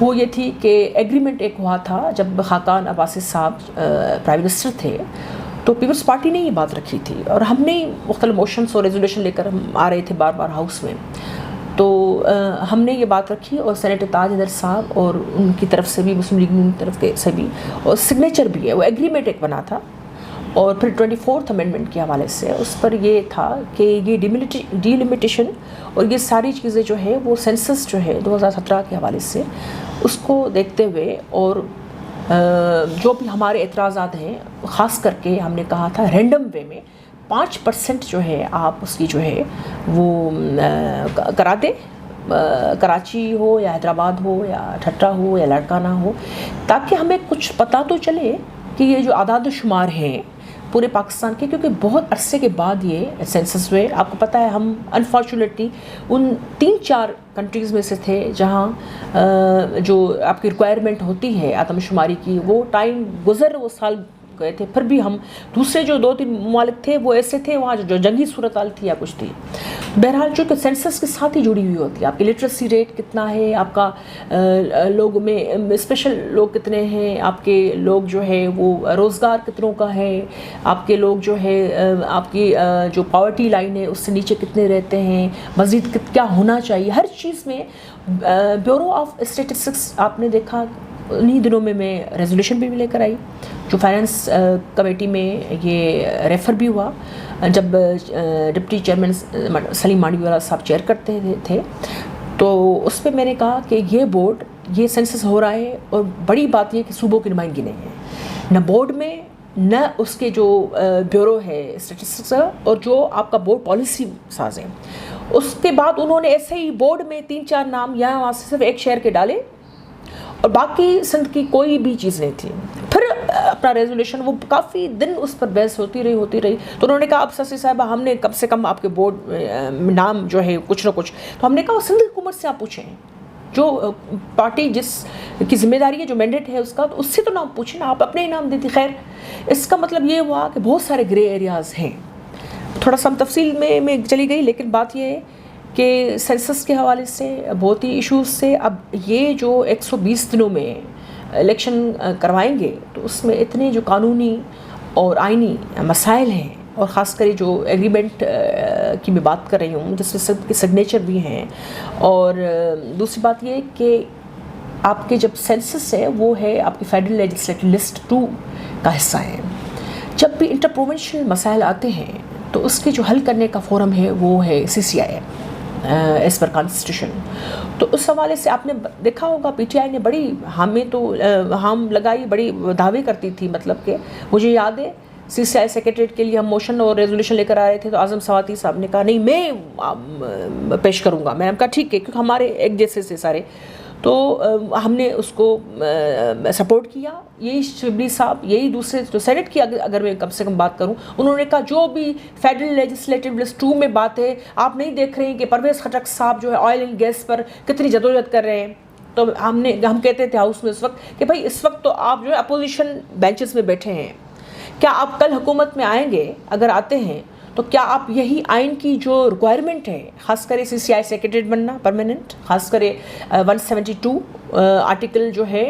وہ یہ تھی کہ ایگریمنٹ ایک ہوا تھا جب خاقان عباسی صاحب پرائم منسٹر تھے، تو پیپلز پارٹی نے یہ بات رکھی تھی اور ہم نے مختلف موشنز اور ریزولوشن لے کر ہم آ رہے تھے بار بار ہاؤس میں، تو ہم نے یہ بات رکھی اور سینیٹر تاج احمد صاحب اور ان کی طرف سے بھی، مسلم لیگ کی طرف سے بھی، اور سگنیچر بھی ہے، وہ ایگریمنٹ ایک بنا تھا. اور پھر 24th امینڈمنٹ کے حوالے سے اس پر یہ تھا کہ یہ ڈیلیمیٹیشن اور یہ ساری چیزیں جو ہے وہ سینسس جو ہے 2017 کے حوالے سے اس کو دیکھتے ہوئے، اور جو بھی ہمارے اعتراضات ہیں خاص کر کے ہم نے کہا تھا رینڈم وے میں 5% جو ہے آپ اس کی جو ہے وہ کرا دیں، کراچی ہو یا حیدرآباد ہو یا ٹھٹا ہو یا لاڑکانہ ہو، تاکہ ہمیں کچھ پتہ تو چلے کہ یہ جو اعداد و شمار ہیں پورے پاکستان کے، کیونکہ بہت عرصے کے بعد یہ سینسس ہوئے. آپ کو پتہ ہے ہم انفارچونیٹلی ان 3-4 کنٹریز میں سے تھے جہاں جو آپ کی ریکوائرمنٹ ہوتی ہے آدم شماری کی، وہ ٹائم وہ سال گئے تھے، پھر بھی ہم دوسرے جو 2-3 ممالک تھے وہ ایسے تھے وہاں جو جنگی صورتحال تھی یا کچھ تھی. بہرحال چونکہ سینسس کے ساتھ ہی جڑی ہوئی ہوتی ہے، آپ کی لٹریسی ریٹ کتنا ہے، آپ کا لوگ میں اسپیشل لوگ کتنے ہیں، آپ کے لوگ جو ہے وہ روزگار کتنوں کا ہے، آپ کے لوگ جو ہے آپ کی جو پاورٹی لائن ہے اس سے نیچے کتنے رہتے ہیں، مزید کیا ہونا چاہیے، ہر چیز میں. بیورو آف اسٹیٹسٹکس آپ نے دیکھا انہی دنوں میں ریزولوشن بھی لے کر آئی جو فائنانس کمیٹی میں یہ ریفر بھی ہوا جب ڈپٹی چیئرمین سلیم مانڈوی والا صاحب چیئر کرتے تھے. تو اس پہ میں نے کہا کہ یہ بورڈ یہ سینسس ہو رہا ہے اور بڑی بات یہ کہ صوبوں کی نمائندگی نہیں ہے، نہ بورڈ میں نہ اس کے جو بیورو ہے اسٹیٹسٹکس اور جو آپ کا بورڈ پالیسی ساز ہے. اس کے بعد انہوں نے ایسے ہی بورڈ میں 3-4 نام یہاں وہاں سے صرف ایک شہر کے ڈالے اور باقی سندھ کی کوئی بھی چیز نہیں تھی. پھر اپنا ریزولوشن وہ کافی دن اس پر بحث ہوتی رہی تو انہوں نے کہا اب سسی صاحبہ ہم نے کم سے کم آپ کے بورڈ نام جو ہے کچھ نہ کچھ، تو ہم نے کہا سندھ حکومت سے آپ پوچھیں، جو پارٹی جس کی ذمہ داری ہے جو مینڈیٹ ہے اس کا، تو اس سے تو نہ پوچھیں نا، آپ اپنے ہی نام دیتی. خیر اس کا مطلب یہ ہوا کہ بہت سارے گرے ایریاز ہیں. تھوڑا سا ہم تفصیل میں چلی گئی، لیکن بات یہ ہے کہ سینسس کے حوالے سے بہت ہی ایشوز سے اب یہ جو 120 دنوں میں الیکشن کروائیں گے تو اس میں اتنے جو قانونی اور آئینی مسائل ہیں، اور خاص کر جو ایگریمنٹ کی میں بات کر رہی ہوں جس میں سب کے سگنیچر بھی ہیں. اور دوسری بات یہ کہ آپ کے جب سینسس ہے وہ ہے آپ کی فیڈرل لیجسلیٹو لسٹ 2 کا حصہ ہے. جب بھی انٹر پروونشل مسائل آتے ہیں تو اس کے جو حل کرنے کا فورم ہے وہ ہے CCI ایز پر کانسٹیٹیوشن. تو اس حوالے سے آپ نے دیکھا ہوگا PTI نے بڑی ہم لگائی، بڑی دعوے کرتی تھی. مطلب کہ مجھے یاد ہے CCI سیکریٹریٹ کے لیے ہم موشن اور ریزولوشن لے کر آئے تھے تو اعظم سواتی صاحب نے کہا نہیں میں پیش کروں گا. میں نے کہا ٹھیک ہے، کیونکہ ہمارے ایک جیسے سے سارے، تو ہم نے اس کو سپورٹ کیا. یہی شبلی صاحب، یہی دوسرے جو سینٹ کی اگر میں کم سے کم بات کروں، انہوں نے کہا جو بھی فیڈرل لیجسلیٹو لسٹ 2 میں بات ہے، آپ نہیں دیکھ رہے ہیں کہ پرویز خٹک صاحب جو ہے آئل اینڈ گیس پر کتنی جدوجہد کر رہے ہیں. تو ہم کہتے تھے ہاؤس میں اس وقت کہ بھائی اس وقت تو آپ جو ہے اپوزیشن بینچز میں بیٹھے ہیں، کیا آپ کل حکومت میں آئیں گے؟ اگر آتے ہیں تو کیا آپ یہی آئین کی جو ریکوائرمنٹ ہے، خاص کرے CCI سیکریٹریٹ بننا پرماننٹ، خاص کرے 172 آرٹیکل جو ہے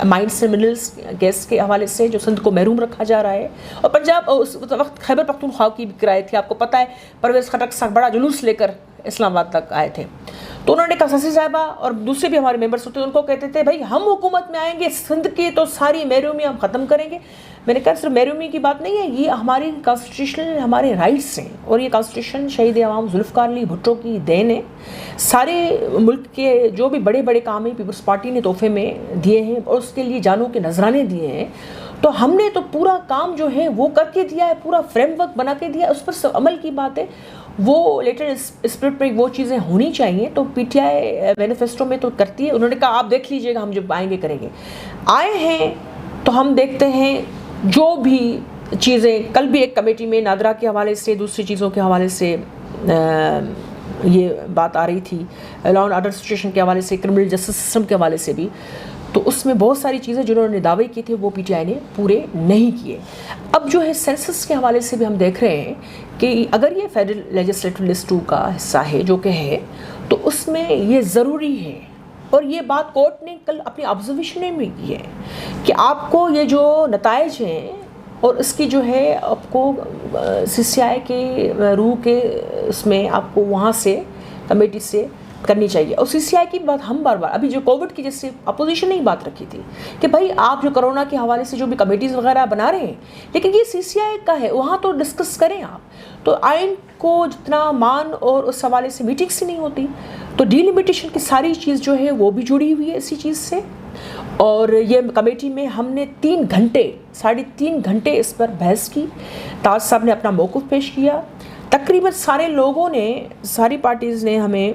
مائنس اینڈ منرلس گیس کے حوالے سے جو سندھ کو محروم رکھا جا رہا ہے. اور پنجاب اس وقت خیبر پختونخوا کی بھی کرائے تھی، آپ کو پتہ ہے پرویز خٹک صاحب بڑا جلوس لے کر اسلام آباد تک آئے تھے. تو انہوں نے کہا سسی صاحبہ اور دوسرے بھی ہمارے ممبرس ہوتے ہیں ان کو کہتے تھے بھائی ہم حکومت میں آئیں گے سندھ کی تو ساری محرومی ہم ختم کریں گے. میں نے کہا صرف محرومی کی بات نہیں ہے، یہ ہماری کانسٹیٹیوشنل ہمارے رائٹس ہیں، اور یہ کانسٹیٹیوشن شہید عوام ذوالفقار علی بھٹو کی دین ہے. سارے ملک کے جو بھی بڑے بڑے کام ہیں پیپلز پارٹی نے تحفے میں دیے ہیں اور اس کے لیے جانوں کے نذرانے دیے ہیں. تو ہم نے تو پورا کام جو ہے وہ کر کے دیا ہے، پورا فریم ورک بنا کے دیا ہے. اس پر سب عمل کی بات ہے، وہ لیٹر اسپرٹ میں وہ چیزیں ہونی چاہیے. تو PTI مینیفیسٹو میں تو کرتی ہے. انہوں نے کہا آپ دیکھ لیجئے گا، ہم جب آئیں گے کریں گے. آئے ہیں تو ہم دیکھتے ہیں جو بھی چیزیں، کل بھی ایک کمیٹی میں نادرا کے حوالے سے دوسری چیزوں کے حوالے سے یہ بات آ رہی تھی، لا اینڈ آرڈر سچویشن کے حوالے سے، کرمنل جسٹس سسٹم کے حوالے سے بھی. تو اس میں بہت ساری چیزیں جنہوں نے دعوے کیے تھے وہ PTI نے پورے نہیں کیے. اب جو ہے سینسس کے حوالے سے بھی ہم دیکھ رہے ہیں کہ اگر یہ فیڈرل لیجسلیٹو لسٹ 2 کا حصہ ہے جو کہ ہے، تو اس میں یہ ضروری ہے اور یہ بات کورٹ نے کل اپنی آبزرویشن میں کی ہے کہ آپ کو یہ جو نتائج ہیں اور اس کی جو ہے آپ کو سی سی آئی کے روح کے اس میں آپ کو وہاں سے کمیٹی سے کرنی چاہیے. اور سی سی آئی کی بات ہم بار بار ابھی جو کووڈ کی جیسے اپوزیشن نے ہی بات رکھی تھی کہ بھائی آپ جو کرونا کے حوالے سے جو بھی کمیٹیز وغیرہ بنا رہے ہیں لیکن یہ سی سی آئی کا ہے, وہاں تو ڈسکس کریں آپ. تو آئین کو جتنا مان اور اس حوالے سے میٹنگس ہی نہیں ہوتی, تو ڈیلیمیٹیشن کی ساری چیز جو ہے وہ بھی جڑی ہوئی ہے اسی چیز سے. اور یہ کمیٹی میں ہم نے 3.5 گھنٹے اس پر بحث کی. تاج صاحب نے اپنا موقف پیش کیا. تقریباً سارے لوگوں نے, ساری پارٹیز نے ہمیں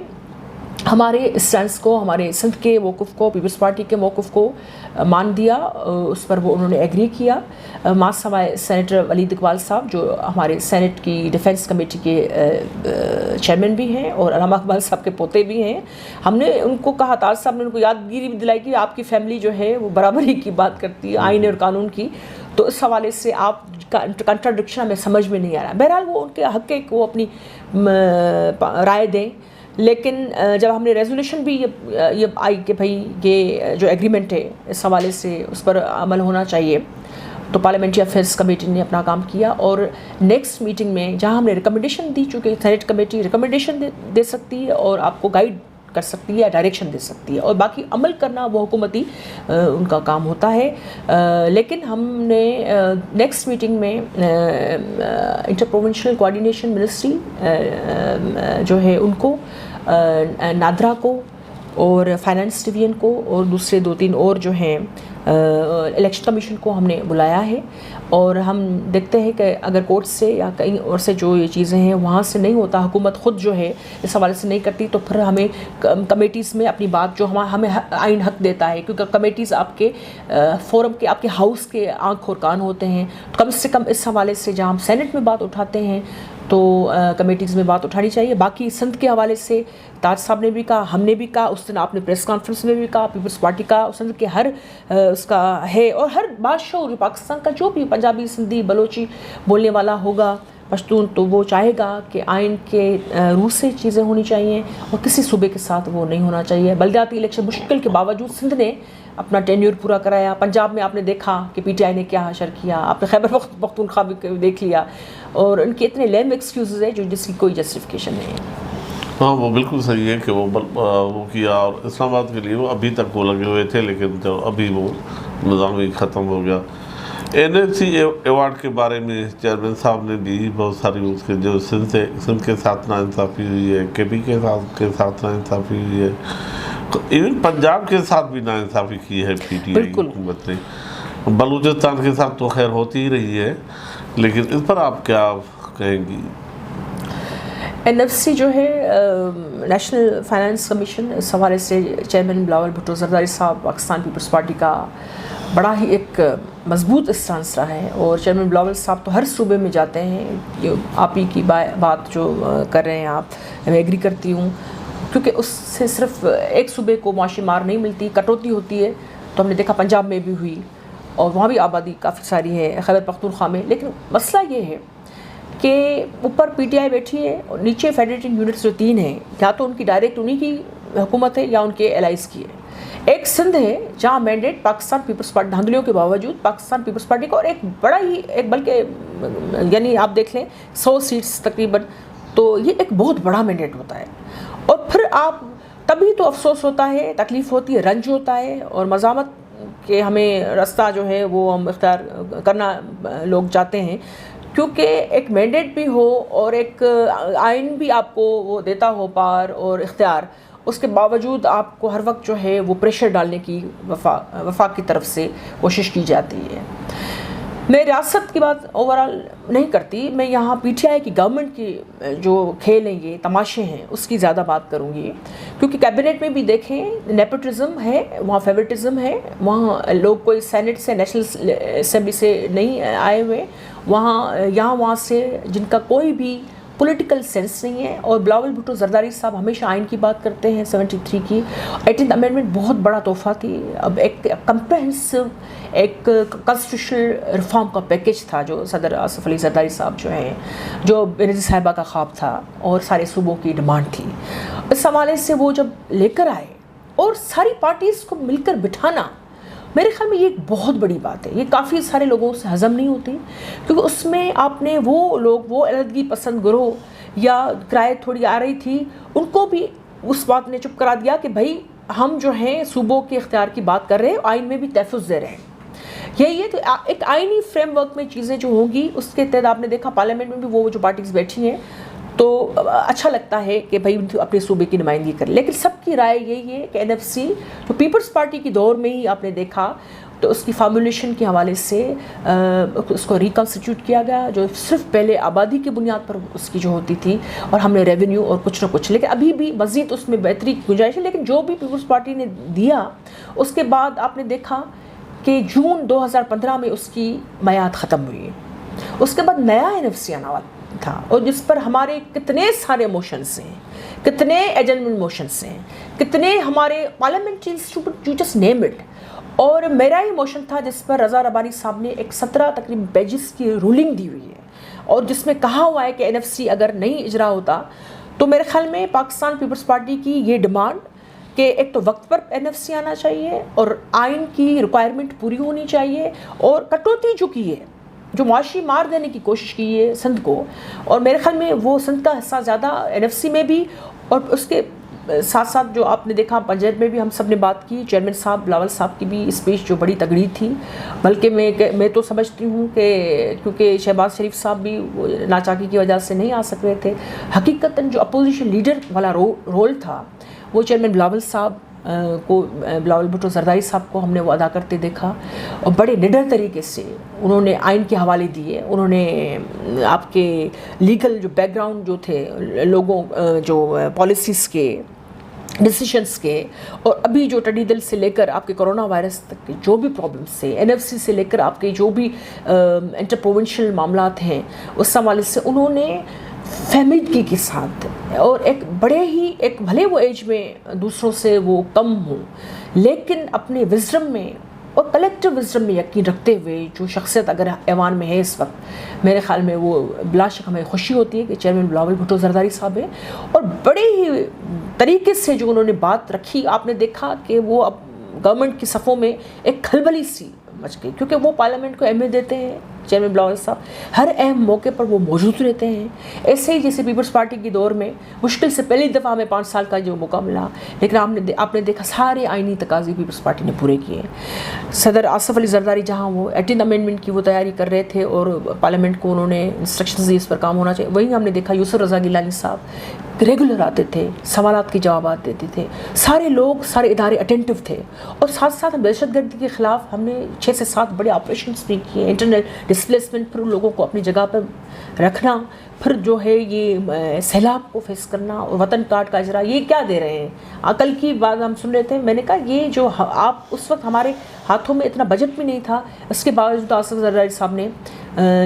ہمارے اسٹینس کو, ہمارے سندھ کے موقف کو, پیپلز پارٹی کے موقف کو مان دیا. اس پر وہ انہوں نے ایگری کیا. ماں سوائے سینیٹر ولید اقبال صاحب جو ہمارے سینٹ کی ڈیفنس کمیٹی کے چیئرمین بھی ہیں اور علامہ اقبال صاحب کے پوتے بھی ہیں. ہم نے ان کو کہا, تاج صاحب نے ان کو یادگیری بھی دلائی کہ آپ کی فیملی جو ہے وہ برابری کی بات کرتی ہے آئین اور قانون کی, تو اس حوالے سے آپ کا کنٹراڈکشن ہمیں سمجھ میں نہیں آ رہا. بہرحال وہ ان کے حق ہے کہ وہ اپنی رائے دیں. لیکن جب ہم نے ریزولوشن بھی یہ آئی کہ بھائی یہ جو ایگریمنٹ ہے اس حوالے سے اس پر عمل ہونا چاہیے, تو پارلیمنٹری افیئرس کمیٹی نے اپنا کام کیا. اور نیکسٹ میٹنگ میں جہاں ہم نے ریکمنڈیشن دی, چونکہ سینیٹ کمیٹی ریکمنڈیشن دے سکتی ہے اور آپ کو گائیڈ کر سکتی ہے یا ڈائریکشن دے سکتی ہے, اور باقی عمل کرنا وہ حکومتی ان کا کام ہوتا ہے. لیکن ہم نے نیکسٹ میٹنگ میں انٹر پروونشل کوآرڈینیشن منسٹری جو ہے ان کو, نادرا کو اور فائنانس ڈویژن کو اور دوسرے 2-3 اور جو ہیں الیکشن کمیشن کو ہم نے بلایا ہے. اور ہم دیکھتے ہیں کہ اگر کورٹ سے یا کہیں اور سے جو یہ چیزیں ہیں وہاں سے نہیں ہوتا, حکومت خود جو ہے اس حوالے سے نہیں کرتی, تو پھر ہمیں کمیٹیز میں اپنی بات جو ہمیں آئین حق دیتا ہے, کیونکہ کمیٹیز آپ کے فورم کے, آپ کے ہاؤس کے آنکھ اور کان ہوتے ہیں, کم سے کم اس حوالے سے جہاں ہم سینٹ میں بات اٹھاتے ہیں تو کمیٹیز میں بات اٹھانی چاہیے. باقی سندھ کے حوالے سے تاج صاحب نے بھی کہا, ہم نے بھی کہا, اس دن آپ نے پریس کانفرنس میں بھی کہا, پیپلز پارٹی کا سندھ کے ہر اس کا ہے, اور ہر بادشاہ پاکستان کا جو بھی پنجابی, سندھی, بلوچی بولنے والا ہوگا, پشتون, تو وہ چاہے گا کہ آئین کے روح سے چیزیں ہونی چاہیے اور کسی صوبے کے ساتھ وہ نہیں ہونا چاہیے. بلدیاتی الیکشن مشکل کے باوجود سندھ نے اپنا ٹینیور پورا کرایا. پنجاب میں آپ نے دیکھا کہ پی ٹی آئی نے کیا حشر کیا, آپ نے خیبر پختونخوا بھی دیکھ لیا, اور ان کے اتنے لیم ایکسکیوزز ہیں جس کی کوئی جسٹیفیکیشن نہیں ہے. ہاں وہ بالکل صحیح ہے کہ وہ کیا, اور اسلام آباد کے لیے وہ ابھی تک وہ لگے ہوئے تھے, لیکن جو ابھی وہ نظام ہی ختم ہو گیا. این ایل سی ایوارڈ کے بارے میں چیئرمین صاحب نے بھی بہت ساری اس کے جو سندھ کے ساتھ ناانصافی ہوئی ہے, کے پی کے ساتھ ناانصافی ہوئی ہے, ایون پنجاب کے ساتھ بھی ناانصافی کی ہے پی ٹی آئی حکومت نے. بلوچستان کے ساتھ تو خیر ہوتی ہی رہی ہے, لیکن اس پر آپ کیا کہیں گی؟ این ایف سی جو ہے نیشنل فائنانس کمیشن, اس حوالے سے چیئرمین بلاول بھٹو زرداری صاحب پاکستان پیپلز پارٹی کا بڑا ہی ایک مضبوط اسٹانس رہا ہے, اور چیئرمین بلاول صاحب تو ہر صوبے میں جاتے ہیں. آپ ہی کی بات جو کر رہے ہیں آپ, میں ایگری کرتی ہوں, کیونکہ اس سے صرف ایک صوبے کو معاشی مار نہیں ملتی, کٹوتی ہوتی ہے. تو ہم نے دیکھا پنجاب میں بھی ہوئی, اور وہاں بھی آبادی کافی ساری ہے, خیبر پختونخوا میں. لیکن مسئلہ یہ ہے کہ اوپر پی ٹی آئی بیٹھی ہے اور نیچے فیڈریٹنگ یونٹس جو 3 ہیں, یا تو ان کی ڈائریکٹ انہی کی حکومت ہے یا ان کے الائز کی ہے. ایک سندھ ہے جہاں مینڈیٹ پاکستان پیپلز پارٹی دھاندلیوں کے باوجود پاکستان پیپلز پارٹی کو, اور ایک بڑا ہی ایک بلکہ یعنی آپ دیکھ لیں 100 سیٹس تقریباً, تو یہ ایک بہت بڑا مینڈیٹ ہوتا ہے. اور پھر آپ تبھی تو افسوس ہوتا ہے, تکلیف ہوتی ہے, رنج ہوتا ہے, اور مزاحمت کہ ہمیں راستہ جو ہے وہ ہم اختیار کرنا لوگ چاہتے ہیں, کیونکہ ایک مینڈیٹ بھی ہو اور ایک آئین بھی آپ کو وہ دیتا ہو پار اور اختیار, اس کے باوجود آپ کو ہر وقت جو ہے وہ پریشر ڈالنے کی وفاق کی طرف سے کوشش کی جاتی ہے. میں ریاست کی بات اوورال نہیں کرتی, میں یہاں پی ٹی آئی کی گورنمنٹ کی جو کھیل ہیں, یہ تماشے ہیں, اس کی زیادہ بات کروں گی. کیونکہ کیبنٹ میں بھی دیکھیں نیپوٹزم ہے, وہاں فیورٹزم ہے, وہاں لوگ کوئی سینٹ سے نیشنل اسمبلی سے نہیں آئے ہوئے, وہاں سے جن کا کوئی بھی پولیٹیکل سینس نہیں ہے. اور بلاول بھٹو زرداری صاحب ہمیشہ آئین کی بات کرتے ہیں, 73 کی 18th امینڈمنٹ بہت بڑا تحفہ تھی. اب ایک کمپریہنسو ایک کانسٹیٹیوشنل ریفارم کا پیکیج تھا جو صدر آصف علی زرداری صاحب جو ہیں, جو بینظیر صاحبہ کا خواب تھا اور سارے صوبوں کی ڈیمانڈ تھی. اس حوالے سے وہ جب لے کر آئے اور ساری پارٹیز کو مل کر بٹھانا میرے خیال میں یہ ایک بہت بڑی بات ہے. یہ کافی سارے لوگوں سے ہضم نہیں ہوتی, کیونکہ اس میں آپ نے وہ لوگ, وہ علیحدگی پسند گروہ یا کرائے تھوڑی آ رہی تھی, ان کو بھی اس بات نے چپ کرا دیا کہ بھائی ہم جو ہیں صوبوں کے اختیار کی بات کر رہے ہیں, آئین میں بھی تحفظ دے رہے ہیں. یہی ہے تو ایک آئینی فریم ورک میں چیزیں جو ہوں گی اس کے تحت آپ نے دیکھا پارلیمنٹ میں بھی وہ جو پارٹیز بیٹھی ہیں تو اچھا لگتا ہے کہ بھائی اپنے صوبے کی نمائندگی کریں. لیکن سب کی رائے یہی ہے کہ این ایف سی جو پیپلز پارٹی کی دور میں ہی آپ نے دیکھا تو اس کی فارمولیشن کے حوالے سے اس کو ریکنسٹیٹیوٹ کیا گیا, جو صرف پہلے آبادی کی بنیاد پر اس کی جو ہوتی تھی, اور ہم نے ریونیو اور کچھ نہ کچھ, لیکن ابھی بھی مزید اس میں بہتری کی گنجائش ہے. لیکن جو بھی پیپلز پارٹی نے دیا اس کے بعد آپ نے دیکھا کہ جون 2015 میں اس کی میعاد ختم ہوئی. اس کے بعد نیا این ایف سی آنا تھا, اور جس پر ہمارے کتنے سارے موشنز ہیں, کتنے ایجنمنٹ موشنز ہیں, کتنے ہمارے parliamentary institute, you just name it. اور میرا ہی موشن تھا جس پر رضا ربانی صاحب نے ایک 17 تقریباً پیجز کی رولنگ دی ہوئی ہے, اور جس میں کہا ہوا ہے کہ این ایف سی اگر نہیں اجرا ہوتا تو میرے خیال میں پاکستان پیپلز پارٹی کی یہ ڈیمانڈ کہ ایک تو وقت پر این ایف سی آنا چاہیے, اور آئین کی ریکوائرمنٹ پوری ہونی چاہیے, اور کٹوتی جو کی ہے, جو معاشی مار دینے کی کوشش کی ہے سندھ کو, اور میرے خیال میں وہ سندھ کا حصہ زیادہ این ایف سی میں بھی, اور اس کے ساتھ ساتھ جو آپ نے دیکھا پنجاب میں بھی ہم سب نے بات کی, چیئرمین صاحب بلاول صاحب کی بھی اسپیچ جو بڑی تگڑی تھی. بلکہ میں تو سمجھتی ہوں کہ کیونکہ شہباز شریف صاحب بھی ناچاکی کی وجہ سے نہیں آ سک رہے تھے, حقیقتاً جو اپوزیشن لیڈر والا رول تھا وہ چیئرمین بلاول صاحب کو, بلاول بھٹو زرداری صاحب کو ہم نے وہ ادا کرتے دیکھا, اور بڑے نڈر طریقے سے انہوں نے آئین کے حوالے دیے. انہوں نے آپ کے لیگل جو بیک گراؤنڈ جو تھے لوگوں, جو پالیسیز کے, ڈیسیشنز کے, اور ابھی جو ٹڈی دل سے لے کر آپ کے کرونا وائرس تک کے جو بھی پرابلمس تھے, این ایف سی سے لے کر آپ کے جو بھی انٹر پروونشل معاملات ہیں, اس حوالے سے انہوں نے فہمیدگی کے ساتھ, اور ایک بڑے ہی ایک بھلے وہ ایج میں دوسروں سے وہ کم ہوں, لیکن اپنے وزڈم میں اور کلیکٹیو وزڈم میں یقین رکھتے ہوئے جو شخصیت اگر ایوان میں ہے اس وقت, میرے خیال میں وہ بلا شک ہمیں خوشی ہوتی ہے کہ چیئرمین بلاول بھٹو زرداری صاحب ہیں, اور بڑے ہی طریقے سے جو انہوں نے بات رکھی. آپ نے دیکھا کہ وہ اب گورنمنٹ کی صفوں میں ایک کھلبلی سی مچ گئی, کیونکہ وہ پارلیمنٹ کو اہمیت دیتے ہیں. چیئرمین بلاول صاحب ہر اہم موقع پر وہ موجود رہتے ہیں, ایسے ہی جیسے پیپلز پارٹی کی دور میں مشکل سے پہلی دفعہ ہمیں 5 سال کا جو موقع ملا, لیکن آپ نے دیکھا سارے آئینی تقاضے پیپلز پارٹی نے پورے کیے. صدر آصف علی زرداری جہاں وہ 18 امینڈمنٹ کی وہ تیاری کر رہے تھے اور پارلیمنٹ کو انہوں نے انسٹرکشنز دی اس پر کام ہونا چاہیے, وہیں ہم نے دیکھا یوسف رضا گیلانی صاحب ریگولر آتے تھے, سوالات کے جوابات دیتے تھے, سارے لوگ سارے ادارے اٹینٹیو تھے, اور ساتھ ساتھ ہم دہشت گردی کے خلاف ہم نے 6 سے 7 بڑے آپریشنز بھی کیے, انٹرنل ڈسپلیسمنٹ, پھر لوگوں کو اپنی جگہ پر رکھنا, پھر جو ہے یہ سیلاب کو فیس کرنا, اور وطن کارڈ کا اجرا. یہ کیا دے رہے ہیں, عقل کی بات ہم سن رہے تھے. میں نے کہا یہ جو آپ اس وقت ہمارے ہاتھوں میں اتنا بجٹ بھی نہیں تھا, اس کے باوجود آصف زرداری صاحب نے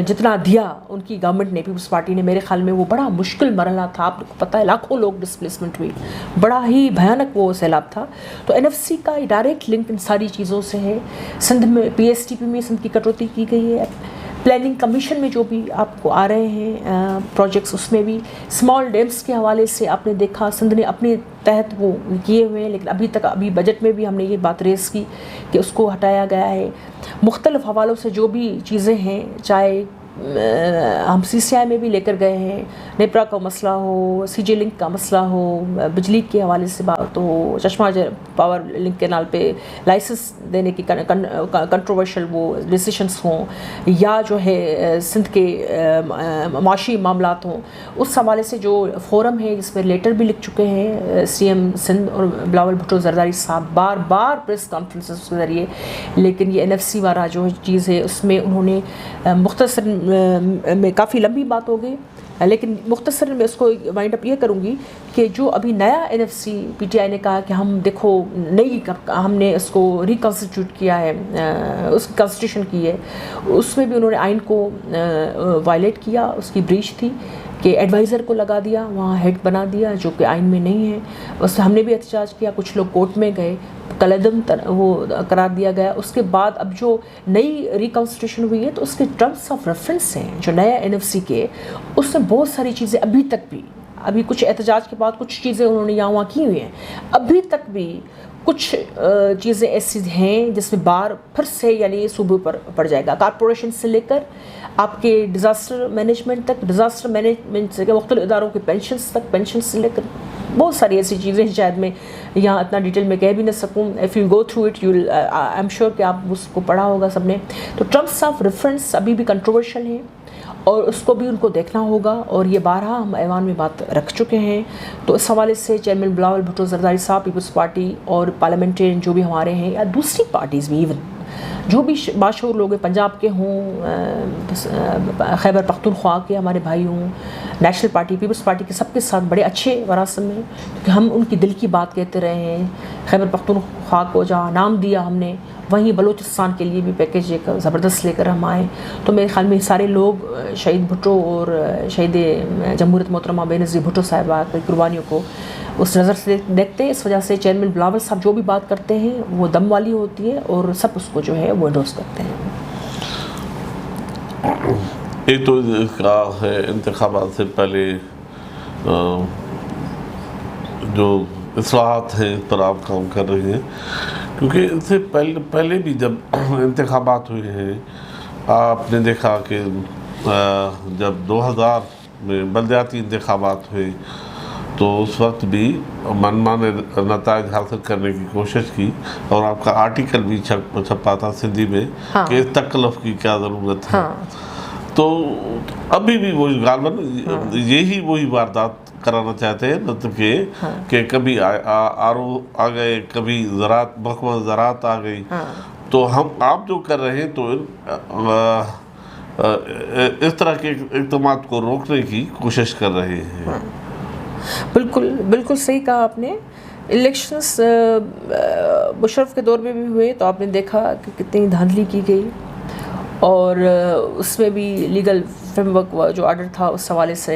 جتنا دیا ان کی گورنمنٹ نے, پیپلز پارٹی نے, میرے خیال میں وہ بڑا مشکل مرحلہ تھا. آپ کو پتہ ہے لاکھوں لوگ ڈسپلیسمنٹ ہوئی, بڑا ہی بھیانک وہ سیلاب تھا. تو این ایف سی کا ڈائریکٹ لنک ان ساری چیزوں سے ہے. سندھ میں پی ایس ٹی پی میں سندھ کی کٹوتی کی گئی ہے. پلاننگ کمیشن میں جو بھی آپ کو آ رہے ہیں پروجیکٹس, اس میں بھی اسمال ڈیمس کے حوالے سے آپ نے دیکھا سندھ نے اپنے تحت وہ کیے ہوئے ہیں, لیکن ابھی بجٹ میں بھی ہم نے یہ بات ریز کی کہ اس کو ہٹایا گیا ہے. مختلف حوالوں سے جو بھی چیزیں ہیں, چاہے ہم سی سی آئی میں بھی لے کر گئے ہیں, نیپرا کا مسئلہ ہو, سی جے لنک کا مسئلہ ہو, بجلی کے حوالے سے بات ہو, چشمہ پاور لنک کینال پہ لائسنس دینے کی کنٹروورشل وہ ڈیسیشنس ہوں, یا جو ہے سندھ کے معاشی معاملات ہوں, اس حوالے سے جو فورم ہے جس میں لیٹر بھی لکھ چکے ہیں سی ایم سندھ اور بلاول بھٹو زرداری صاحب بار بار پریس کانفرنسز کے ذریعے. لیکن یہ این ایف سی والا جو چیز ہے اس میں انہوں نے مختصر میں کافی لمبی بات ہو گئی, لیکن مختصر میں اس کو وائنڈ اپ یہ کروں گی کہ جو ابھی نیا NFC PTI نے کہا کہ ہم دیکھو ہم نے اس کو ریکنسٹیٹیوٹ کیا ہے, اس کی کنسٹیٹیوشن کی ہے, اس میں بھی انہوں نے آئین کو وائلیٹ کیا. اس کی بریچ تھی کہ ایڈوائزر کو لگا دیا, وہاں ہیڈ بنا دیا, جو کہ آئین میں نہیں ہے. اس ہم نے بھی احتجاج کیا, کچھ لوگ کورٹ میں گئے, کلعدم وہ قرار دیا گیا. اس کے بعد اب جو نئی ریکنسٹیٹیوشن ہوئی ہے تو اس کے ٹرمس آف ریفرنس ہیں جو نیا این ایف سی کے, اس میں بہت ساری چیزیں ابھی تک بھی, ابھی کچھ احتجاج کے بعد کچھ چیزیں انہوں نے یہاں وہاں کی ہوئی ہیں, ابھی تک بھی کچھ چیزیں ایسی ہیں جس میں بار پھر سے یعنی صوبے پر پڑ جائے گا، کارپوریشن سے لے کر آپ کے ڈیزاسٹر مینجمنٹ تک، ڈیزاسٹر مینجمنٹ سے مختلف اداروں کے پینشنز تک، پینشن سے لے کر بہت ساری ایسی چیزیں ہیں، شاید میں یہاں اتنا ڈیٹیل میں کہہ بھی نہ سکوں. If you go through it you will I am sure کہ آپ اس کو پڑھا ہوگا سب نے. تو ٹرمس آف ریفرنس ابھی بھی کنٹروورشل ہیں اور اس کو بھی ان کو دیکھنا ہوگا، اور یہ بارہا ہم ایوان میں بات رکھ چکے ہیں. تو اس حوالے سے چیئرمین بلاول بھٹو زرداری صاحب، پیپلز پارٹی اور پارلیمنٹرین جو بھی ہمارے ہیں یا دوسری پارٹیز بھی، ایون جو بھی باشعور لوگ پنجاب کے ہوں، خیبر پختونخوا کے ہمارے بھائی ہوں، نیشنل پارٹی، پیپلز پارٹی کے، سب کے ساتھ بڑے اچھے وراثت میں، کیونکہ ہم ان کی دل کی بات کہتے رہے ہیں. خیبر پختونخوا کو جہاں نام دیا ہم نے، وہیں بلوچستان کے لیے بھی پیکیج ایک زبردست لے کر ہم آئے. تو میرے خیال میں سارے لوگ شہید بھٹو اور شہید جمہوریت محترمہ بینظیر بھٹو صاحبہ کی قربانیوں کو اس نظر سے دیکھتے ہیں. اس وجہ سے چیئرمین بلاول صاحب جو بھی بات کرتے ہیں وہ دم والی ہوتی ہے اور سب اس کو جو ہے وہ انڈورس کرتے ہیں. ایک تو کا ہے انتخابات سے پہلے جو اصلاحات ہیں اس پر آپ کام کر رہے ہیں، کیونکہ اس سے پہلے بھی جب انتخابات ہوئے ہیں آپ نے دیکھا کہ جب 2000 میں بلدیاتی انتخابات ہوئے تو اس وقت بھی منمانے نتائج حاصل کرنے کی کوشش کی، اور آپ کا آرٹیکل بھی چھپا تھا سندھی میں کہ اس تکلف کی کیا ضرورت ہے. تو ابھی بھی وہی غالباً یہی وہی واردات کرانا چاہتے ہیں، مطلب کہ کبھی آرو آ گئے، کبھی زراعت محکمہ زراعت آ گئی. تو آپ جو کر رہے ہیں تو اس طرح کے اقدامات کو روکنے کی کوشش کر رہے ہیں. بالکل صحیح کہا آپ نے. الیکشنز مشرف کے دور میں بھی ہوئے تو آپ نے دیکھا کہ کتنی دھاندلی کی گئی، اور اس میں بھی لیگل فریم ورک جو آرڈر تھا اس حوالے سے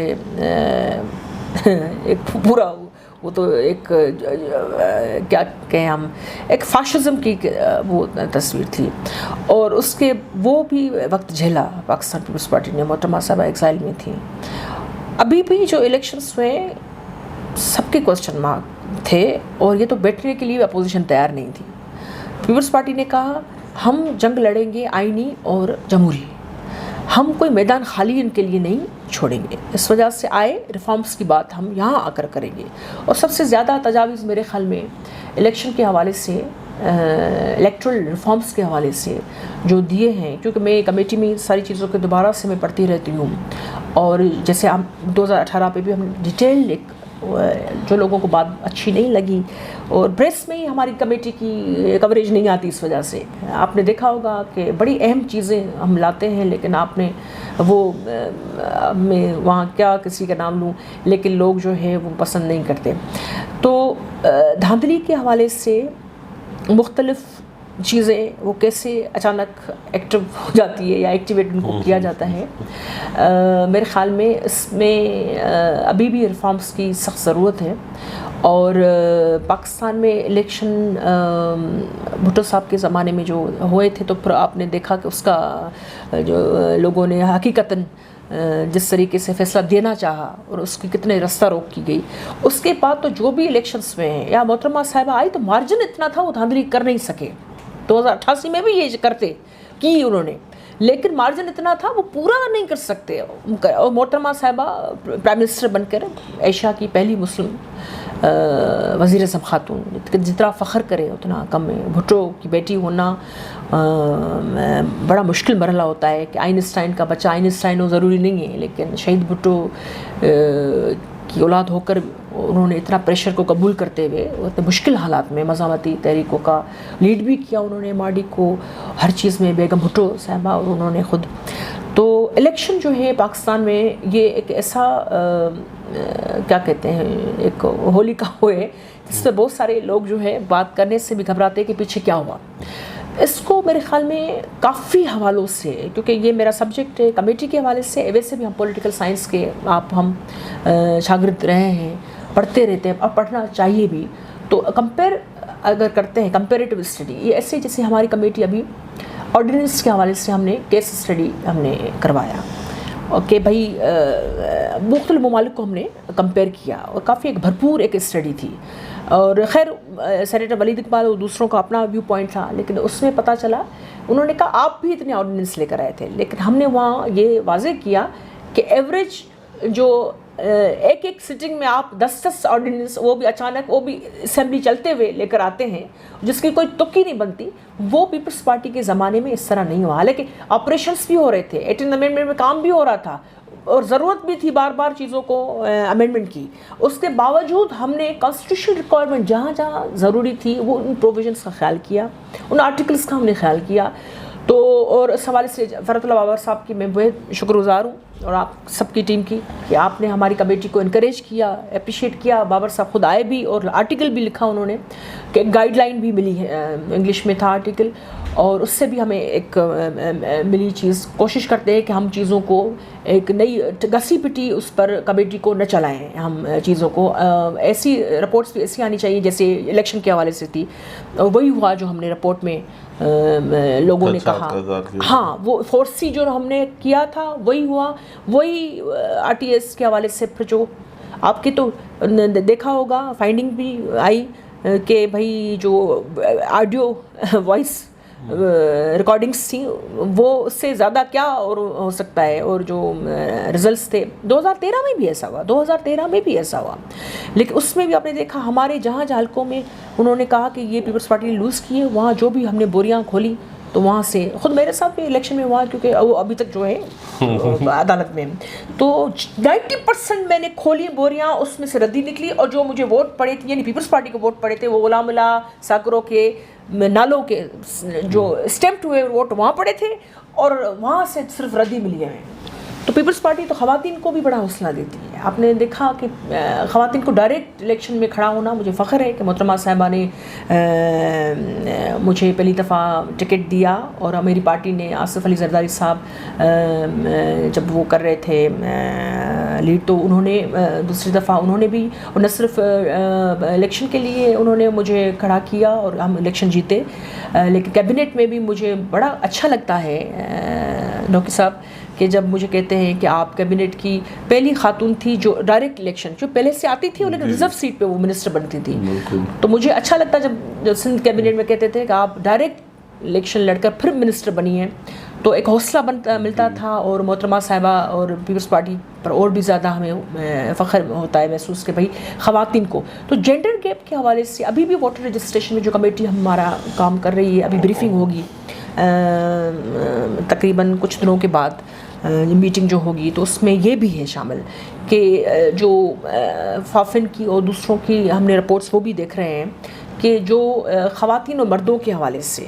ایک پورا وہ تو ایک کیا کہیں ہم، ایک فاشزم کی وہ تصویر تھی، اور اس کے وہ بھی وقت جھیلا پاکستان پیپلز پارٹی نے. محترمہ صاحبہ ایگزائل میں تھی. ابھی بھی جو الیکشنز ہوئے سب کے کوسچن مارک تھے، اور یہ تو بیٹھنے کے لیے اپوزیشن تیار نہیں تھی. پیپلز پارٹی نے کہا ہم جنگ لڑیں گے آئینی اور جمہوری، ہم کوئی میدان خالی ان کے لیے نہیں چھوڑیں گے. اس وجہ سے آئے ریفارمز کی بات ہم یہاں آ کر کریں گے. اور سب سے زیادہ تجاویز میرے خیال میں الیکشن کے حوالے سے، الیکٹرل ریفارمز کے حوالے سے جو دیے ہیں، کیونکہ میں کمیٹی میں ساری چیزوں کے دوبارہ سے میں پڑھتی رہتی ہوں، اور جیسے ہم 2018 پہ بھی ہم ڈیٹیل ایک جو لوگوں کو بات اچھی نہیں لگی، اور پریس میں ہی ہماری کمیٹی کی کوریج نہیں آتی، اس وجہ سے آپ نے دیکھا ہوگا کہ بڑی اہم چیزیں ہم لاتے ہیں، لیکن آپ نے وہ میں وہاں کیا کسی کا نام لوں، لیکن لوگ جو ہے وہ پسند نہیں کرتے. تو دھاندلی کے حوالے سے مختلف چیزیں وہ کیسے اچانک ایکٹیو ہو جاتی ہے یا ایکٹیویٹ ان کو کیا جاتا ہے. میرے خیال میں اس میں ابھی بھی ریفارمز کی سخت ضرورت ہے. اور پاکستان میں الیکشن بھٹو صاحب کے زمانے میں جو ہوئے تھے تو پھر آپ نے دیکھا کہ اس کا جو لوگوں نے حقیقتاً جس طریقے سے فیصلہ دینا چاہا اور اس کی کتنے رستہ روک کی گئی. اس کے بعد تو جو بھی الیکشنز میں ہیں یا محترمہ صاحبہ آئی تو مارجن اتنا تھا وہ دھاندلی کر نہیں سکے. 2088 میں بھی یہ کرتے کی انہوں نے، لیکن مارجن اتنا تھا وہ پورا نہیں کر سکتے. اور محترمہ صاحبہ پرائم منسٹر بن کر ایشیا کی پہلی مسلم وزیر اعظم خاتون، جتنا فخر کرے اتنا کم ہے. بھٹو کی بیٹی ہونا بڑا مشکل مرحلہ ہوتا ہے کہ آئنسٹائن کا بچہ آئنسٹائن ہو ضروری نہیں ہے، لیکن شہید بھٹو کی اولاد ہو کر انہوں نے اتنا پریشر کو قبول کرتے ہوئے اتنے مشکل حالات میں مزاحمتی تحریکوں کا لیڈ بھی کیا انہوں نے، ماڈی کو ہر چیز میں، بیگم بھٹو صاحبہ اور انہوں نے خود. تو الیکشن جو ہے پاکستان میں یہ ایک ایسا کیا کہتے ہیں ایک ہولی کا ہوئے جس میں بہت سارے لوگ جو ہے بات کرنے سے بھی گھبراتے کہ پیچھے کیا ہوا. اس کو میرے خیال میں کافی حوالوں سے، کیونکہ یہ میرا سبجیکٹ ہے کمیٹی کے حوالے سے، ویسے بھی ہم پولیٹیکل سائنس کے ہم شاگرد رہے ہیں، پڑھتے رہتے ہیں اور پڑھنا چاہیے بھی. تو کمپیئر اگر کرتے ہیں کمپیریٹیو اسٹڈی، یہ ایسے جیسے ہماری کمیٹی ابھی آرڈیننس کے حوالے سے ہم نے کیس اسٹڈی ہم نے کروایا کہ بھائی مختلف ممالک کو ہم نے کمپیئر کیا، اور کافی ایک بھرپور ایک اسٹڈی تھی. اور خیر سینیٹر ولید اقبال اور دوسروں کا اپنا ویو پوائنٹ تھا، لیکن اس میں پتہ چلا انہوں نے کہا آپ بھی اتنے آرڈیننس لے کر آئے تھے، لیکن ہم نے وہاں یہ واضح کیا کہ ایوریج جو ایک سٹنگ میں آپ 10 آرڈیننس، وہ بھی اچانک، وہ بھی اسمبلی چلتے ہوئے لے کر آتے ہیں جس کی کوئی تک ہی نہیں بنتی، وہ پیپلز پارٹی کے زمانے میں اس طرح نہیں ہوا. حالانکہ آپریشنس بھی ہو رہے تھے، 18 امینڈمنٹ میں کام بھی ہو رہا تھا اور ضرورت بھی تھی بار بار چیزوں کو امینڈمنٹ کی، اس کے باوجود ہم نے کانسٹیٹیوشنل ریکوائرمنٹ جہاں جہاں ضروری تھی وہ ان پروویژنس کا خیال کیا، ان آرٹیکلس کا ہم نے خیال کیا. تو اور اس حوالے سے فرحت اللہ بابر صاحب کی میں بہت شکر گزار ہوں اور آپ سب کی ٹیم کی کہ آپ نے ہماری کمیٹی کو انکریج کیا، اپریشیٹ کیا. بابر صاحب خود آئے بھی اور آرٹیکل بھی لکھا انہوں نے، کہ ایک گائیڈ لائن بھی ملی ہے، انگلش میں تھا آرٹیکل، اور اس سے بھی ہمیں ایک ملی چیز. کوشش کرتے ہیں کہ ہم چیزوں کو ایک نئی گسی پٹی اس پر کمیٹی کو نہ چلائیں، ہم چیزوں کو ایسی رپورٹس بھی ایسی آنی چاہیے جیسے الیکشن کے حوالے سے تھی، وہی ہوا جو ہم نے رپورٹ میں لوگوں نے کہا. ہاں وہ فورسی جو ہم نے کیا تھا وہی ہوا، وہی آر ٹی ایس کے حوالے سے پھر جو آپ کے تو دیکھا ہوگا فائنڈنگ بھی آئی کہ بھائی جو آڈیو وائس ریکارڈنگس تھیں وہ اس سے زیادہ کیا اور ہو سکتا ہے، اور جو ریزلٹس تھے 2013 میں بھی ایسا ہوا، 2013 میں بھی ایسا ہوا. لیکن اس میں بھی آپ نے دیکھا ہمارے جہاں جہاں حلقوں میں انہوں نے کہا کہ یہ پیپلز پارٹی نے لوز کی ہے، وہاں جو بھی ہم نے بوریاں کھولی تو وہاں سے خود میرے ساتھ بھی الیکشن میں ہوا، کیونکہ وہ ابھی تک جو ہے عدالت میں، تو 90% میں نے کھولی بوریاں، اس میں سے ردی نکلی، اور جو مجھے ووٹ پڑے تھے یعنی پیپلز پارٹی کو ووٹ پڑے تھے وہ غلام اللہ ساکروں کے نالوں کے جو اسٹیمپڈ ہوئے ووٹ وہاں پڑے تھے، اور وہاں سے صرف ردی ملی ہے. تو پیپلز پارٹی تو خواتین کو بھی بڑا حوصلہ دیتی ہے. آپ نے دیکھا کہ خواتین کو ڈائریکٹ الیکشن میں کھڑا ہونا، مجھے فخر ہے کہ محترمہ صاحبہ نے مجھے پہلی دفعہ ٹکٹ دیا، اور میری پارٹی نے آصف علی زرداری صاحب جب وہ کر رہے تھے لیڈ تو انہوں نے دوسری دفعہ انہوں نے بھی، اور نہ صرف الیکشن کے لیے انہوں نے مجھے کھڑا کیا اور ہم الیکشن جیتے. لیکن کیبنٹ میں بھی مجھے بڑا اچھا لگتا ہے ڈاکٹر صاحب کہ جب مجھے کہتے ہیں کہ آپ کیبنٹ کی پہلی خاتون تھی جو ڈائریکٹ الیکشن، جو پہلے سے آتی تھی لیکن ریزرو سیٹ پہ وہ منسٹر بنتی تھی. تو مجھے اچھا لگتا جب سندھ کیبنٹ میں کہتے تھے کہ آپ ڈائریکٹ الیکشن لڑ کر پھر منسٹر بنی ہیں، تو ایک حوصلہ ملتا تھا. اور محترمہ صاحبہ اور پیپلز پارٹی پر اور بھی زیادہ ہمیں فخر ہوتا ہے محسوس کہ بھائی خواتین کو. تو جینڈر گیپ کے حوالے سے ابھی بھی ووٹر رجسٹریشن میں جو کمیٹی ہمارا کام کر رہی ہے، ابھی بریفنگ ہوگی تقریباً کچھ دنوں کے بعد میٹنگ جو ہوگی، تو اس میں یہ بھی ہے شامل کہ جو فافن کی اور دوسروں کی ہم نے رپورٹس وہ بھی دیکھ رہے ہیں کہ جو خواتین اور مردوں کے حوالے سے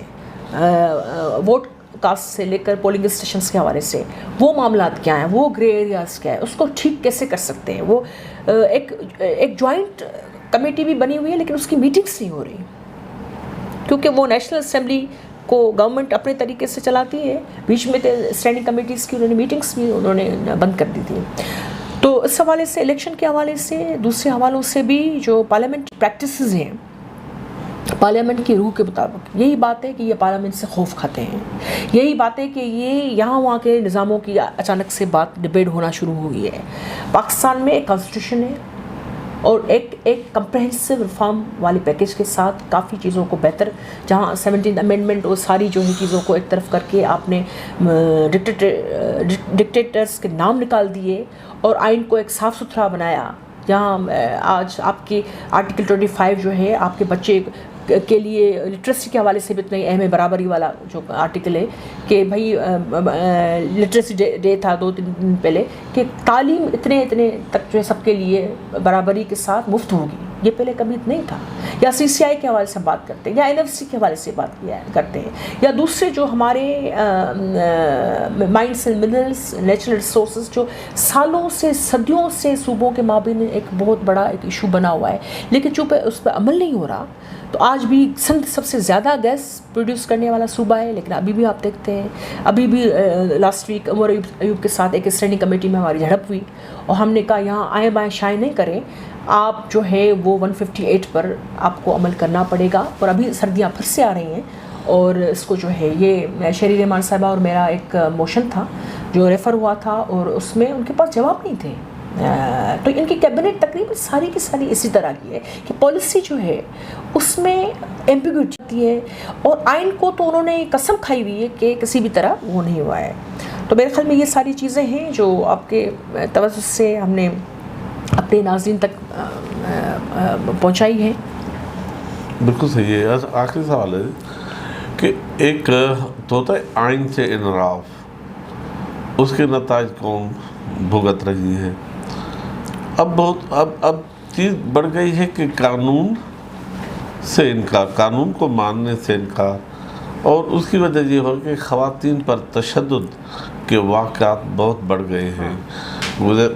ووٹ کاسٹ سے لے کر پولنگ اسٹیشنز کے حوالے سے وہ معاملات کیا ہیں، وہ گرے ایریاز کیا ہے، اس کو ٹھیک کیسے کر سکتے ہیں. وہ ایک جوائنٹ کمیٹی بھی بنی ہوئی ہے لیکن اس کی میٹنگس نہیں ہو رہی، کیونکہ وہ نیشنل اسمبلی کو گورنمنٹ اپنے طریقے سے چلاتی ہے. بیچ میں اسٹینڈنگ کمیٹیز کی انہوں نے میٹنگس بھی انہوں نے بند کر دی تھی. تو اس حوالے سے الیکشن کے حوالے سے دوسرے حوالوں سے بھی جو پارلیمنٹ پریکٹسز ہیں، پارلیمنٹ کی روح کے مطابق یہی بات ہے کہ یہ پارلیمنٹ سے خوف کھاتے ہیں. یہی بات ہے کہ یہ یہاں وہاں کے نظاموں کی اچانک سے بات ڈبیٹ ہونا شروع ہو گئی ہے. پاکستان میں ایک کانسٹیٹیوشن ہے اور ایک کمپریہنسو ریفارم والے پیکیج کے ساتھ کافی چیزوں کو بہتر، جہاں 17 امینڈمنٹ اور ساری جو ہے چیزوں کو ایک طرف کر کے آپ نے ڈکٹیٹرز کے نام نکال دیے اور آئین کو ایک صاف ستھرا بنایا، جہاں آج آپ کے آرٹیکل 25 جو ہے آپ کے بچے کے لیے لٹریسی کے حوالے سے بھی اتنا اہم ہے، برابری والا جو آرٹیکل ہے کہ بھائی لٹریسی ڈے تھا 2-3 دن پہلے، کہ تعلیم اتنے تک جو ہے سب کے لیے برابری کے ساتھ مفت ہوگی. یہ پہلے کبھی نہیں تھا. یا CCI کے حوالے سے بات کرتے ہیں، یا NFC کے حوالے سے بات کرتے ہیں، یا دوسرے جو ہمارے minds and minerals, natural resources جو سالوں سے صدیوں سے صوبوں کے مابین ایک بہت بڑا ایک ایشو بنا ہوا ہے، لیکن چونکہ اس پہ عمل نہیں ہو رہا. تو آج بھی سندھ سب سے زیادہ گیس پروڈیوس کرنے والا صوبہ ہے، لیکن ابھی بھی آپ دیکھتے ہیں، ابھی بھی لاسٹ ویک عمر ایوب کے ساتھ ایک اسٹینڈنگ کمیٹی میں ہماری جھڑپ ہوئی اور ہم نے کہا یہاں آئیں بائیں شائیں نہیں کریں، آپ جو ہے وہ 158 پر آپ کو عمل کرنا پڑے گا. اور ابھی سردیاں پھر سے آ رہی ہیں اور اس کو جو ہے یہ شہری رحمان صاحبہ اور میرا ایک موشن تھا جو ریفر ہوا تھا، اور اس میں ان کے پاس جواب نہیں تھے. تو ان کی کیبنٹ تقریباً ساری کی ساری اسی طرح کی ہے کہ پالیسی جو ہے اس میں ایمبیگوٹی ہوتی ہے، اور آئین کو تو انہوں نے قسم کھائی ہوئی ہے کہ کسی بھی طرح وہ نہیں ہوا ہے. تو میرے خیال میں یہ ساری چیزیں ہیں جو آپ کے توسط سے ہم نے اپنے ناظرین تک پہنچائی ہیں. بالکل صحیح ہے. آخری سوال ہے کہ ایک تو ہوتا ہے آئین سے انحراف، اس کے نتائج کون بھگت رہی ہے. اب چیز بڑھ گئی ہے کہ قانون سے انکار، قانون کو ماننے سے انکار، اور اس کی وجہ یہ ہو کہ خواتین پر تشدد کے واقعات بہت بڑھ گئے ہیں. مجھے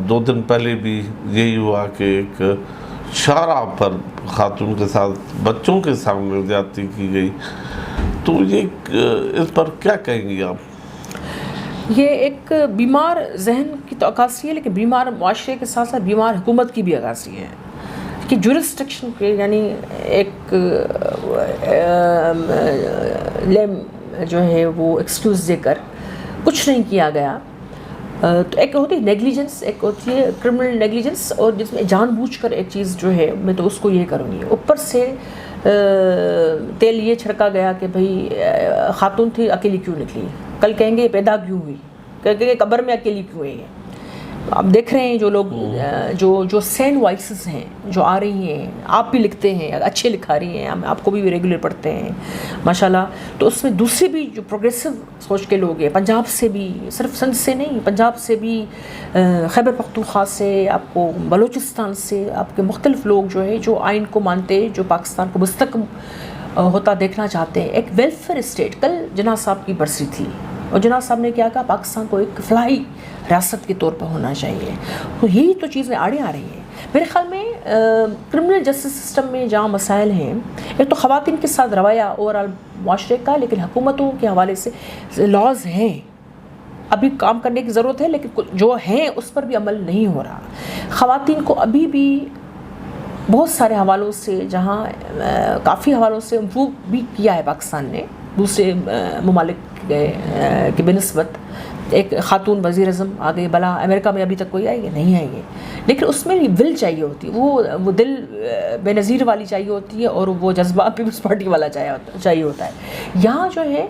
2 دن پہلے بھی یہی ہوا کہ ایک شارع پر خاتون کے ساتھ بچوں کے سامنے زیادتی کی گئی. تو یہ اس پر کیا کہیں گی آپ؟ یہ ایک بیمار ذہن کی تو عکاسی ہے، لیکن بیمار معاشرے کے ساتھ ساتھ بیمار حکومت کی بھی عکاسی ہے کہ جورسڈکشن کے یعنی ایک لیم جو ہے وہ ایکسکیوز دے کر کچھ نہیں کیا گیا. تو ایک ہوتی ہے نیگلیجنس، ایک ہوتی ہے کرمنل نیگلیجنس، اور جس میں جان بوجھ کر ایک چیز جو ہے میں تو اس کو یہ کروں گی. اوپر سے تیل یہ چھڑکا گیا کہ بھئی خاتون تھی اکیلی کیوں نکلی، کل کہیں گے پیدا کیوں ہوئی، کہیں گے قبر میں اکیلی کیوں ہوئی ہے. آپ دیکھ رہے ہیں جو لوگ جو سین وائسز ہیں جو آ رہی ہیں، آپ بھی لکھتے ہیں، اچھے لکھا رہی ہیں، ہم آپ کو بھی ریگولر پڑھتے ہیں ماشاءاللہ. تو اس میں دوسری بھی جو پروگریسو سوچ کے لوگ ہیں، پنجاب سے بھی، صرف سندھ سے نہیں، پنجاب سے بھی، خیبر پختونخوا سے، آپ کو بلوچستان سے، آپ کے مختلف لوگ جو ہے جو آئین کو مانتے، جو پاکستان کو مستحکم ہوتا دیکھنا چاہتے ہیں. ایک ویلفیئر اسٹیٹ. کل جناح صاحب کی برسی تھی اور جناح صاحب نے کیا کہا، پاکستان کو ایک فلاحی ریاست کے طور پر ہونا چاہیے. تو یہی تو چیزیں آڑے آ رہی ہیں. میرے خیال میں کرمنل جسٹس سسٹم میں جہاں مسائل ہیں، ایک تو خواتین کے ساتھ رویہ اوورآل معاشرے کا، لیکن حکومتوں کے حوالے سے لاز ہیں، ابھی کام کرنے کی ضرورت ہے، لیکن جو ہیں اس پر بھی عمل نہیں ہو رہا. خواتین کو ابھی بھی بہت سارے حوالوں سے، جہاں کافی حوالوں سے امپروو بھی کیا ہے پاکستان نے دوسرے ممالک کے بنسبت. ایک خاتون وزیر اعظم آ گئی، بلا امریکہ میں ابھی تک کوئی آئی ہے نہیں آئی ہے، لیکن اس میں بھی ول چاہیے ہوتی ہے، وہ دل بے نظیر والی چاہیے ہوتی ہے، اور وہ جذبات پیپلز پارٹی والا چاہیے ہوتا ہے. یہاں جو ہے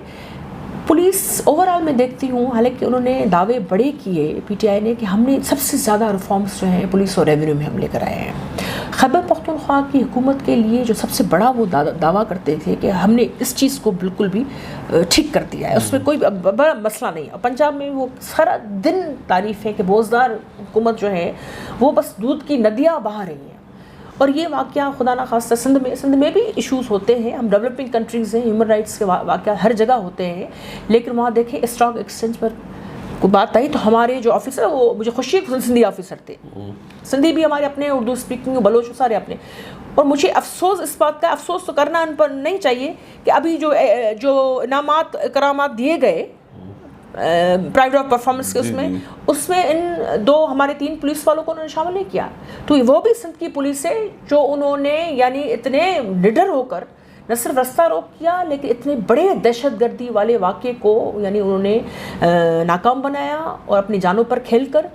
پولیس اوورآل میں دیکھتی ہوں، حالانکہ انہوں نے دعوے بڑے کیے پی ٹی آئی نے کہ ہم نے سب سے زیادہ ریفارمز جو ہیں پولیس اور ریونیو میں ہم لے کر آئے ہیں. خیبر پختونخوا کی حکومت کے لیے جو سب سے بڑا وہ دعویٰ کرتے تھے کہ ہم نے اس چیز کو بالکل بھی ٹھیک کر دیا ہے، اس میں کوئی بڑا مسئلہ نہیں. اور پنجاب میں وہ سارا دن تعریف ہے کہ بوزدار حکومت جو ہے وہ بس دودھ کی ندیاں بہا رہی ہیں. اور یہ واقعہ خدا نخواستہ سندھ میں بھی ایشوز ہوتے ہیں، ہم ڈیولپنگ کنٹریز ہیں، ہیومن رائٹس کے واقعہ ہر جگہ ہوتے ہیں، لیکن وہاں دیکھیں اسٹاک ایکسچینج پر کو بات آئی تو ہمارے جو آفیسر، وہ مجھے خوشی ہے کہ سندھی آفیسر تھے، سندھی بھی ہمارے اپنے، اردو اسپیکنگ بلوچ سارے اپنے. اور مجھے افسوس اس بات کا، افسوس تو کرنا ان پر نہیں چاہیے کہ ابھی جو انعامات کرامات دیے گئے پرائڈ آف پرفارمنس کے اس میں ان 2 ہمارے 3 پولیس والوں کو انہوں نے شامل نہیں کیا. تو وہ بھی سندھ کی پولیس ہے جو انہوں نے یعنی اتنے نڈر ہو کر نہ صرف رستہ روک کیا، لیکن اتنے بڑے دہشت گردی والے واقعے کو یعنی انہوں نے ناکام بنایا اور اپنی جانوں پر کھیل کر.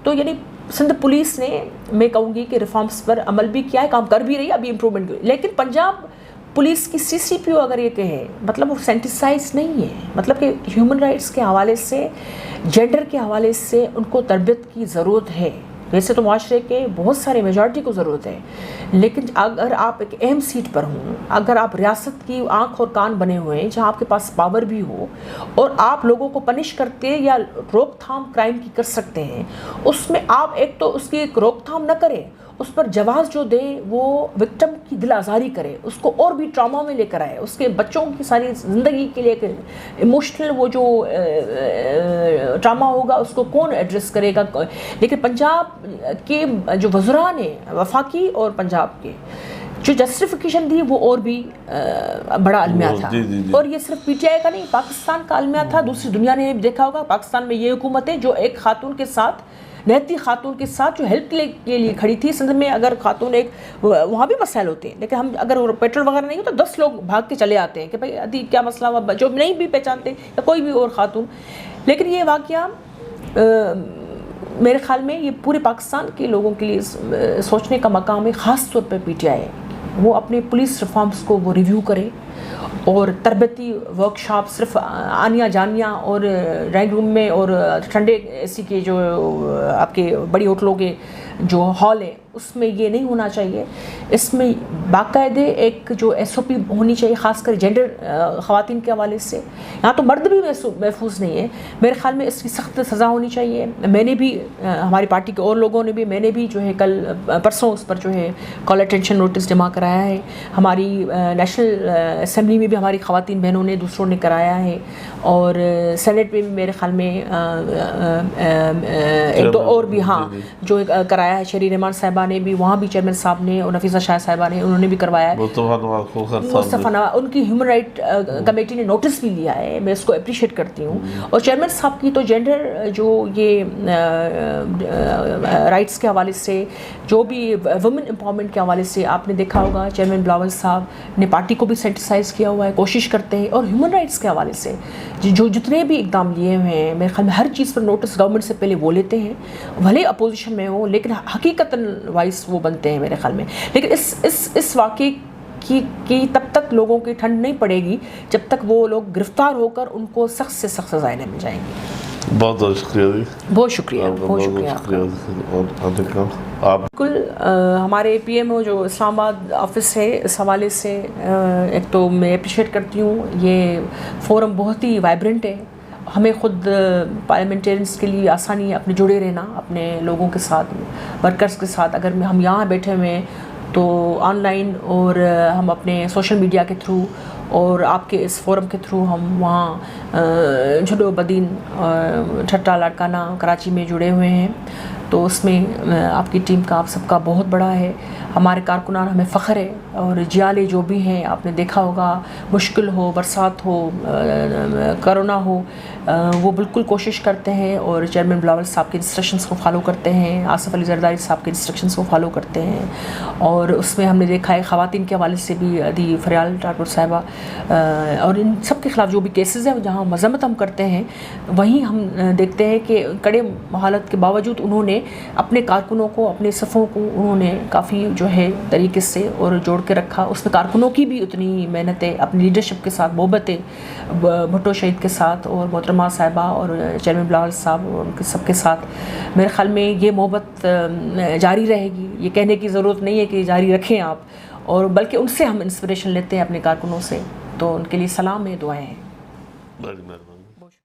تو یعنی سندھ پولیس نے، میں کہوں گی کہ ریفارمز پر عمل بھی کیا ہے، کام کر بھی رہی ہے، ابھی امپرومنٹ کی. لیکن پنجاب پولیس کی سی سی پی او اگر یہ کہے، مطلب وہ سینٹیسائز نہیں ہے، مطلب کہ ہیومن رائٹس کے حوالے سے، جینڈر کے حوالے سے ان کو تربیت کی ضرورت ہے. ویسے تو معاشرے کے بہت سارے میجارٹی کو ضرورت ہے، لیکن اگر آپ ایک اہم سیٹ پر ہوں، اگر آپ ریاست کی آنکھ اور کان بنے ہوئے ہیں، جہاں آپ کے پاس پاور بھی ہو، اور آپ لوگوں کو پنش کرتے یا روک تھام کرائم کی کر سکتے ہیں، اس میں آپ ایک تو اس کی ایک روک تھام نہ کریں، اس پر جواز جو دے وہ وکٹم کی دل آزاری کرے، اس کو اور بھی ٹراما میں لے کر آئے، اس کے بچوں کی ساری زندگی کے لیے ایموشنل وہ جو ٹراما ہوگا اس کو کون ایڈریس کرے گا. لیکن پنجاب کے جو وزراء نے، وفاقی اور پنجاب کے، جو جسٹیفیکیشن دی وہ اور بھی بڑا المیہ تھا. اور یہ صرف پی ٹی آئی کا نہیں، پاکستان کا المیہ تھا. دوسری دنیا نے بھی دیکھا ہوگا پاکستان میں یہ حکومت ہے جو ایک خاتون کے ساتھ، نہتی خاتون کے ساتھ جو ہیلپ کے لیے کھڑی تھی. سندھ میں اگر خاتون ایک، وہاں بھی مسائل ہوتے ہیں، لیکن ہم اگر پیٹرول وغیرہ نہیں ہوتا 10 لوگ بھاگ کے چلے آتے ہیں کہ بھائی ادھی کیا مسئلہ ہوا، جو نہیں بھی پہچانتے یا کوئی بھی اور خاتون. لیکن یہ واقعہ میرے خیال میں یہ پورے پاکستان کے لوگوں کے لیے سوچنے کا مقام ہے، خاص طور پہ پی ٹی آئی وہ اپنے پولیس ریفارمز کو وہ ریویو کرے اور تربیتی ورکشاپ صرف آنیا جانیا اور ڈرائنگ روم میں اور ٹھنڈے اے سی کے جو آپ کے بڑی ہوٹلوں کے جو ہال ہے اس میں یہ نہیں ہونا چاہیے. اس میں باقاعدہ ایک جو ایس او پی ہونی چاہیے، خاص کر جینڈر خواتین کے حوالے سے. یہاں تو مرد بھی محفوظ نہیں ہے، میرے خیال میں اس کی سخت سزا ہونی چاہیے. میں نے بھی، ہماری پارٹی کے اور لوگوں نے بھی، میں نے بھی جو ہے کل پرسوں اس پر جو ہے کال اٹینشن نوٹس جمع کرایا ہے. ہماری نیشنل اسمبلی میں بھی ہماری خواتین بہنوں نے، دوسروں نے کرایا ہے، اور سینٹ میں بھی میرے خیال میں ایک دو اور بھی ہاں جو کرایا ہے. شری رحمان صاحبہ نے بھی، وہاں بھی چیئرمین صاحب نے اور نفیسہ شاہ صاحبہ نے، انہوں نے بھی کروایا ہے. مصطفیٰ نواز، ان کی ہیومن رائٹ کمیٹی نے نوٹس بھی لیا ہے، میں اس کو اپریشیٹ کرتی ہوں. اور چیئرمین صاحب کی تو جینڈر جو یہ رائٹس کے حوالے سے، جو بھی وومن امپاورمنٹ کے حوالے سے آپ نے دیکھا ہوگا، چیئرمین بلاول صاحب نے پارٹی کو بھی سینسٹائز کیا ہوا ہے، کوشش کرتے ہیں. اور ہیومن رائٹس کے حوالے سے جو جتنے بھی اقدام لیے ہوئے ہیں، میرے خیال میں ہر چیز پر نوٹس گورنمنٹ سے پہلے وہ لیتے ہیں، بھلے اپوزیشن میں ہو لیکن حقیقتاً وائس وہ بنتے ہیں میرے خیال میں. لیکن اس واقعے کی تب تک لوگوں کی ٹھنڈ نہیں پڑے گی جب تک وہ لوگ گرفتار ہو کر ان کو سخت سے سخت سزائیں نہیں مل جائیں گی. بہت بہت شکریہ جی. بہت شکریہ، بہت شکریہ آپ کا. بالکل، ہمارے پی ایم او جو اسلام آباد آفس ہے، اس حوالے سے ایک تو میں اپریشیٹ کرتی ہوں، یہ فورم بہت ہی وائبرنٹ ہے. ہمیں خود پارلیمنٹرینس کے لیے آسانی ہے اپنے جڑے رہنا اپنے لوگوں کے ساتھ، ورکرز کے ساتھ. اگر ہم یہاں بیٹھے ہوئے ہیں تو آن لائن اور ہم اپنے سوشل میڈیا کے تھرو اور آپ کے اس فورم کے تھرو ہم وہاں جھڈو بدین ٹھٹا لاڑکانہ کراچی میں جڑے ہوئے ہیں. تو اس میں آپ کی ٹیم کا، آپ سب کا بہت بڑا ہے. ہمارے کارکنان ہمیں فخر ہے. اور جیالے جو بھی ہیں آپ نے دیکھا ہوگا، مشکل ہو، برسات ہو، کرونا ہو، وہ بالکل کوشش کرتے ہیں اور چیئرمین بلاول صاحب کے انسٹرکشنز کو فالو کرتے ہیں، آصف علی زرداری صاحب کے انسٹرکشنز کو فالو کرتے ہیں. اور اس میں ہم نے دیکھا ہے خواتین کے حوالے سے بھی ادی فریال ٹاٹور صاحبہ اور ان سب کے خلاف جو بھی کیسز ہیں جہاں مذمت ہم کرتے ہیں، وہیں ہم دیکھتے ہیں کہ کڑے حالت کے باوجود انہوں نے اپنے کارکنوں کو، اپنے صفوں کو انہوں نے کافی جو ہے طریقے سے اور جوڑ کے رکھا. اس میں کارکنوں کی بھی اتنی محنتیں، اپنی لیڈرشپ کے ساتھ محبتیں، بھٹو شہید کے ساتھ اور محترمہ صاحبہ اور چیئرمین بلاول صاحب اور ان کے سب کے ساتھ میرے خیال میں یہ محبت جاری رہے گی. یہ کہنے کی ضرورت نہیں ہے کہ جاری رکھیں آپ، اور بلکہ ان سے ہم انسپریشن لیتے ہیں اپنے کارکنوں سے. تو ان کے لیے سلام ہے، دعائیں ہیں.